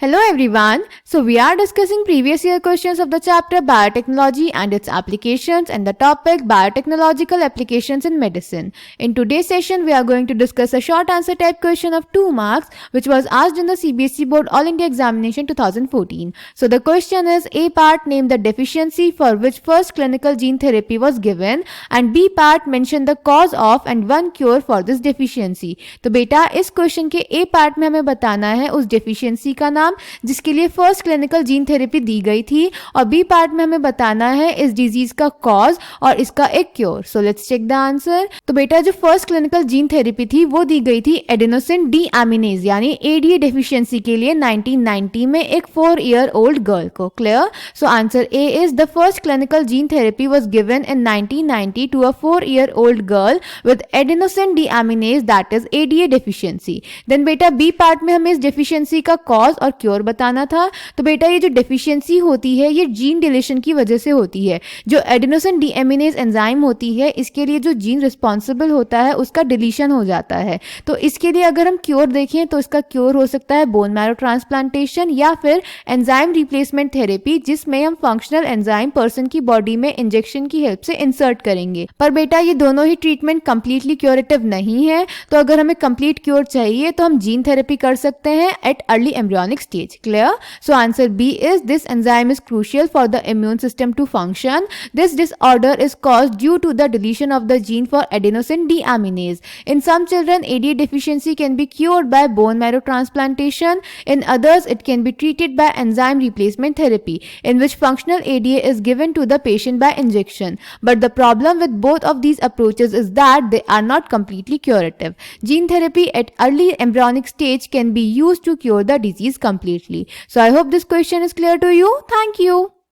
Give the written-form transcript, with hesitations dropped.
Hello everyone. So we are discussing previous year questions of the chapter Biotechnology and its applications and the topic Biotechnological applications in medicine. In today's session we are going to discuss a short answer type question of 2 marks which was asked in the CBSE Board All India Examination 2014. So the question is, A part, name the deficiency for which first clinical gene therapy was given, and B part, mention the cause of and one cure for this deficiency. तो बेटा इस question के A part में हमें बताना है उस deficiency का नाम जिसके लिए फर्स्ट क्लिनिकल जीन थेरेपी दी गई थी, और बी पार्ट में हमें बताना है इस डिजीज का कॉज और इसका एक cure. So let's check the answer. तो बेटा जो फर्स्ट क्लिनिकल जीन थेरेपी थी वो दी गई थी एडेनोसिन डी एमिनेज यानी एडीए डेफिशिएंसी के लिए 1990 में एक 4 ईयर ओल्ड गर्ल को. Clear? So answer A is the first clinical gene therapy was given in 1990 to a 4 year old girl with adenosine deaminase that is ADA deficiency. Then बेटा B part में हमें इस deficiency का cause और cure बताना था. तो बेटा ये जो डेफिशिएंसी होती है ये जीन डिलीशन की वजह से होती है. जो एडेनोसिन डीएमिनेज एंजाइम होती है इसके लिए जो जीन रिस्पॉन्सिबल होता है उसका डिलीशन हो जाता है. तो इसके लिए अगर हम क्योर देखें तो इसका क्योर हो सकता है बोन मैरो ट्रांसप्लांटेशन या फिर एंजाइम रिप्लेसमेंट थेरेपी, जिसमें हम फंक्शनल एंजाइम पर्सन की बॉडी में इंजेक्शन की हेल्प से इंसर्ट करेंगे. पर बेटा ये दोनों ही ट्रीटमेंट कंप्लीटली क्योरेटिव नहीं है. तो अगर हमें कंप्लीट क्योर चाहिए तो हम जीन थेरेपी कर सकते हैं at early embryonic stage. Clear? So answer B is this enzyme is crucial for the immune system to function. This disorder is caused due to the deletion of the gene for adenosine deaminase. In some children, ADA deficiency can be cured by bone marrow transplantation. In others, it can be treated by enzyme replacement therapy, in which functional ADA is given to the patient by injection. But the problem with both of these approaches is that they are not completely curative. Gene therapy at early embryonic stage can be used to cure the disease completely. So I hope this question is clear to you. Thank you.